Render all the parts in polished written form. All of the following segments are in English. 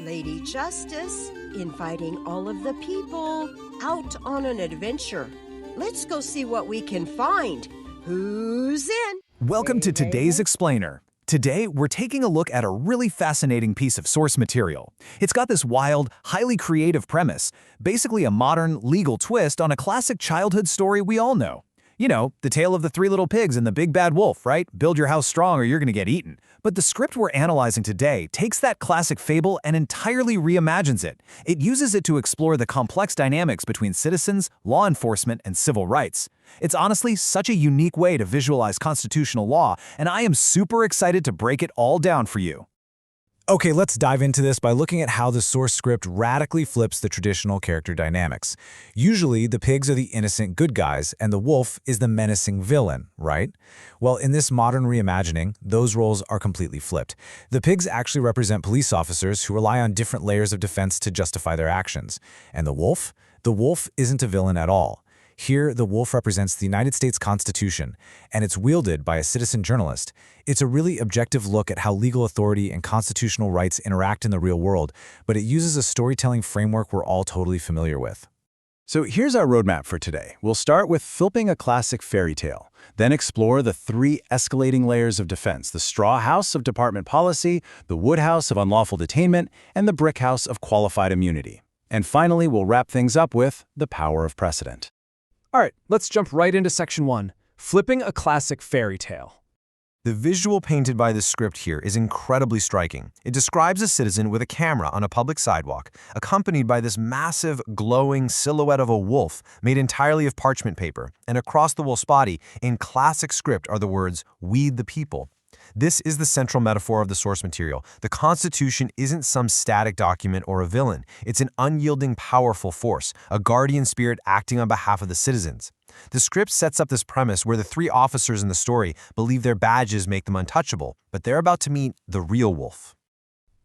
Lady Justice, inviting all of the people out on an adventure. Let's go see what we can find. Who's in? Welcome to today's Explainer. Today, we're taking a look at a really fascinating piece of source material. It's got this wild, highly creative premise, basically a modern, legal twist on a classic childhood story we all know. You know, the tale of the three little pigs and the big bad wolf, right? Build your house strong or you're gonna get eaten. But the script we're analyzing today takes that classic fable and entirely reimagines it. It uses it to explore the complex dynamics between citizens, law enforcement, and civil rights. It's honestly such a unique way to visualize constitutional law, and I am super excited to break it all down for you. Okay, let's dive into this by looking at how the source script radically flips the traditional character dynamics. Usually, the pigs are the innocent good guys, and the wolf is the menacing villain, right? Well, in this modern reimagining, those roles are completely flipped. The pigs actually represent police officers who rely on different layers of defense to justify their actions. And the wolf? The wolf isn't a villain at all. Here, the wolf represents the United States Constitution, and it's wielded by a citizen journalist. It's a really objective look at how legal authority and constitutional rights interact in the real world, but it uses a storytelling framework we're all totally familiar with. So here's our roadmap for today. We'll start with flipping a classic fairy tale, then explore the three escalating layers of defense: the straw house of department policy, the wood house of unlawful detainment, and the brick house of qualified immunity. And finally, we'll wrap things up with the power of precedent. All right, let's jump right into Section 1, Flipping a Classic Fairy Tale. The visual painted by this script here is incredibly striking. It describes a citizen with a camera on a public sidewalk, accompanied by this massive, glowing silhouette of a wolf made entirely of parchment paper, and across the wolf's body, in classic script, are the words, "We the people." This is the central metaphor of the source material. The Constitution isn't some static document or a villain. It's an unyielding, powerful force, a guardian spirit acting on behalf of the citizens. The script sets up this premise where the three officers in the story believe their badges make them untouchable, but they're about to meet the real wolf.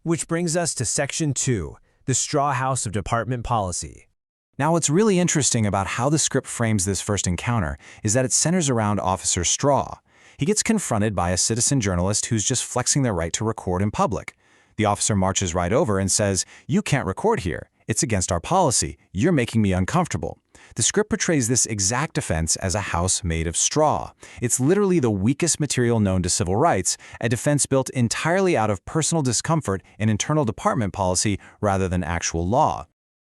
Which brings us to Section 2, the straw house of department policy. Now, what's really interesting about how the script frames this first encounter is that it centers around Officer Straw. He gets confronted by a citizen journalist who's just flexing their right to record in public. The officer marches right over and says, "You can't record here. It's against our policy. You're making me uncomfortable." The script portrays this exact defense as a house made of straw. It's literally the weakest material known to civil rights, a defense built entirely out of personal discomfort and internal department policy rather than actual law.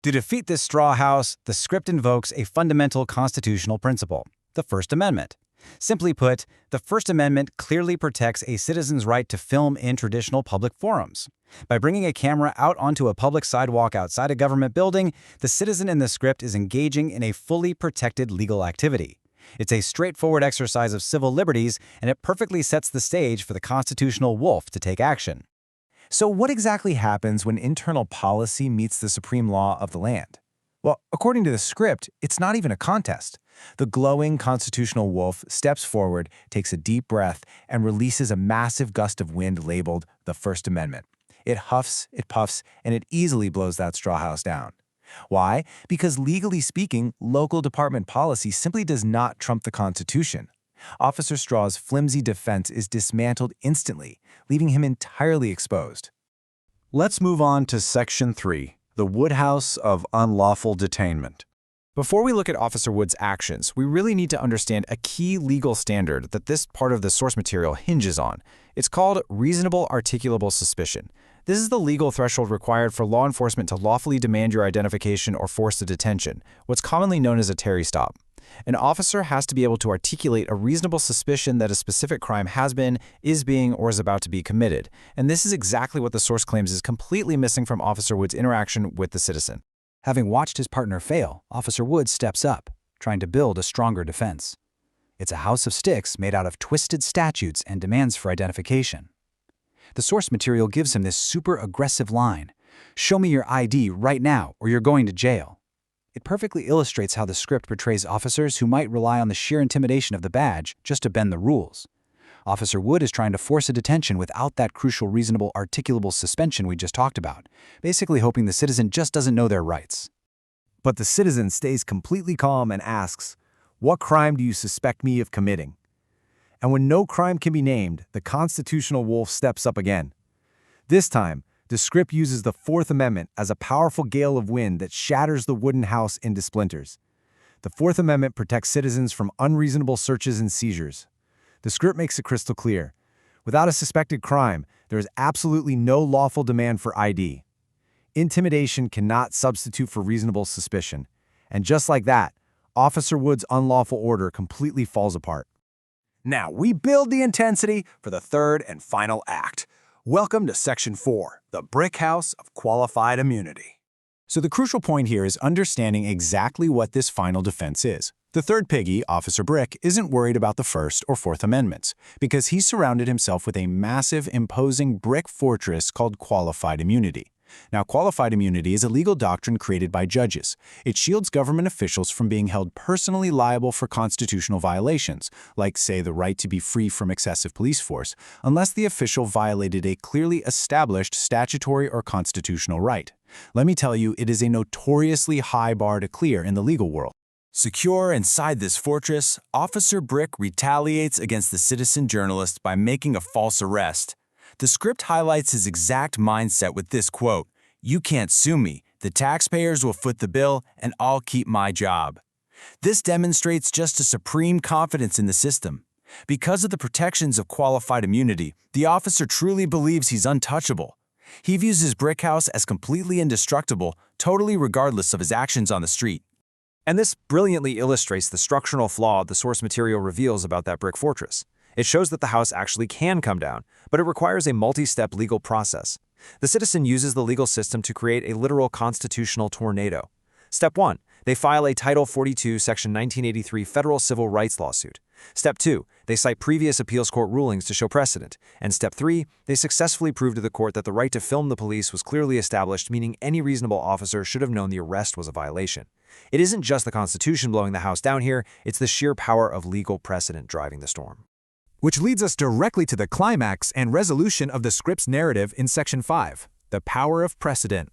To defeat this straw house, the script invokes a fundamental constitutional principle, the First Amendment. Simply put, the First Amendment clearly protects a citizen's right to film in traditional public forums. By bringing a camera out onto a public sidewalk outside a government building, the citizen in the script is engaging in a fully protected legal activity. It's a straightforward exercise of civil liberties, and it perfectly sets the stage for the constitutional wolf to take action. So what exactly happens when internal policy meets the supreme law of the land? Well, according to the script, it's not even a contest. The glowing constitutional wolf steps forward, takes a deep breath, and releases a massive gust of wind labeled the First Amendment. It huffs, it puffs, and it easily blows that straw house down. Why? Because legally speaking, local department policy simply does not trump the Constitution. Officer Straw's flimsy defense is dismantled instantly, leaving him entirely exposed. Let's move on to Section 3, the wood house of unlawful detainment. Before we look at Officer Wood's actions, we really need to understand a key legal standard that this part of the source material hinges on. It's called reasonable articulable suspicion. This is the legal threshold required for law enforcement to lawfully demand your identification or force a detention, what's commonly known as a Terry stop. An officer has to be able to articulate a reasonable suspicion that a specific crime has been, is being, or is about to be committed. And this is exactly what the source claims is completely missing from Officer Wood's interaction with the citizen. Having watched his partner fail, Officer Wood steps up, trying to build a stronger defense. It's a house of sticks made out of twisted statutes and demands for identification. The source material gives him this super aggressive line, "Show me your ID right now or you're going to jail." It perfectly illustrates how the script portrays officers who might rely on the sheer intimidation of the badge just to bend the rules. Officer Wood is trying to force a detention without that crucial reasonable articulable suspension we just talked about, basically hoping the citizen just doesn't know their rights. But the citizen stays completely calm and asks, "What crime do you suspect me of committing?" And when no crime can be named, the constitutional wolf steps up again. This time, The script uses the Fourth Amendment as a powerful gale of wind that shatters the wooden house into splinters. The Fourth Amendment protects citizens from unreasonable searches and seizures. The script makes it crystal clear. Without a suspected crime, there is absolutely no lawful demand for ID. Intimidation cannot substitute for reasonable suspicion. And just like that, Officer Wood's unlawful order completely falls apart. Now we build the intensity for the third and final act. Welcome to Section 4, the brick house of qualified immunity. So the crucial point here is understanding exactly what this final defense is. The third piggy, Officer Brick, isn't worried about the First or Fourth Amendments because he's surrounded himself with a massive, imposing brick fortress called qualified immunity. Now, qualified immunity is a legal doctrine created by judges. It shields government officials from being held personally liable for constitutional violations, like, say, the right to be free from excessive police force, unless the official violated a clearly established statutory or constitutional right. Let me tell you, it is a notoriously high bar to clear in the legal world. Secure inside this fortress, Officer Brick retaliates against the citizen journalist by making a false arrest. The script highlights his exact mindset with this quote, "You can't sue me. The taxpayers will foot the bill, and I'll keep my job." This demonstrates just a supreme confidence in the system. Because of the protections of qualified immunity, the officer truly believes he's untouchable. He views his brick house as completely indestructible, totally regardless of his actions on the street. And this brilliantly illustrates the structural flaw the source material reveals about that brick fortress. It shows that the house actually can come down, but it requires a multi-step legal process. The citizen uses the legal system to create a literal constitutional tornado. Step 1. They file a Title 42, Section 1983 federal civil rights lawsuit. Step 2. They cite previous appeals court rulings to show precedent. And Step 3. They successfully prove to the court that the right to film the police was clearly established, meaning any reasonable officer should have known the arrest was a violation. It isn't just the Constitution blowing the house down here, it's the sheer power of legal precedent driving the storm. Which leads us directly to the climax and resolution of the script's narrative in Section 5, the power of precedent.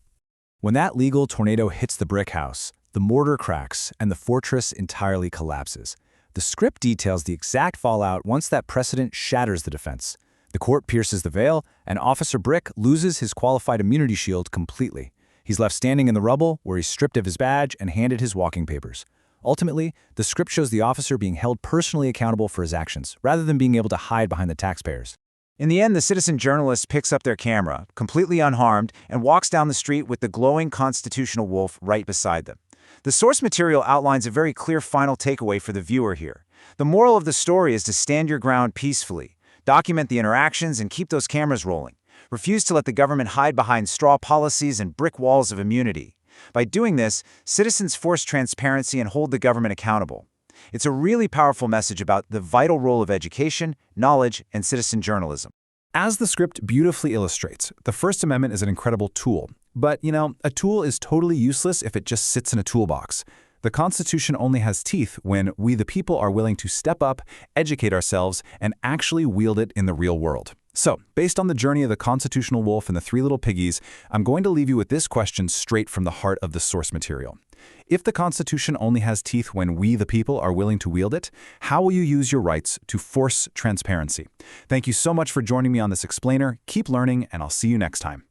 When that legal tornado hits the brick house, the mortar cracks and the fortress entirely collapses. The script details the exact fallout once that precedent shatters the defense. The court pierces the veil, and Officer Brick loses his qualified immunity shield completely. He's left standing in the rubble where he's stripped of his badge and handed his walking papers. Ultimately, the script shows the officer being held personally accountable for his actions, rather than being able to hide behind the taxpayers. In the end, the citizen journalist picks up their camera, completely unharmed, and walks down the street with the glowing constitutional wolf right beside them. The source material outlines a very clear final takeaway for the viewer here. The moral of the story is to stand your ground peacefully, document the interactions, and keep those cameras rolling. Refuse to let the government hide behind straw policies and brick walls of immunity. By doing this, citizens force transparency and hold the government accountable. It's a really powerful message about the vital role of education, knowledge, and citizen journalism. As the script beautifully illustrates, the First Amendment is an incredible tool. But, a tool is totally useless if it just sits in a toolbox. The Constitution only has teeth when we the people are willing to step up, educate ourselves, and actually wield it in the real world. So, based on the journey of the constitutional wolf and the three little piggies, I'm going to leave you with this question straight from the heart of the source material. If the Constitution only has teeth when we, the people, are willing to wield it, how will you use your rights to force transparency? Thank you so much for joining me on this explainer. Keep learning, and I'll see you next time.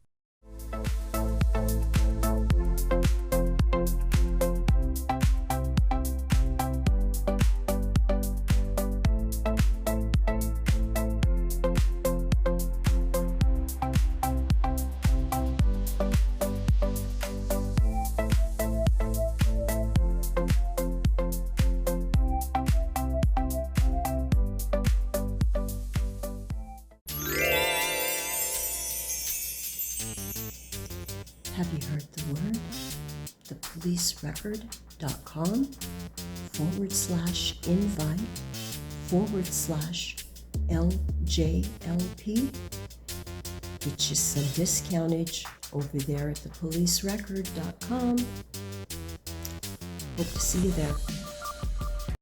Have you heard the word? thepolicerecord.com/invite/LJLP. Get you some discountage over there at thepolicerecord.com. Hope to see you there.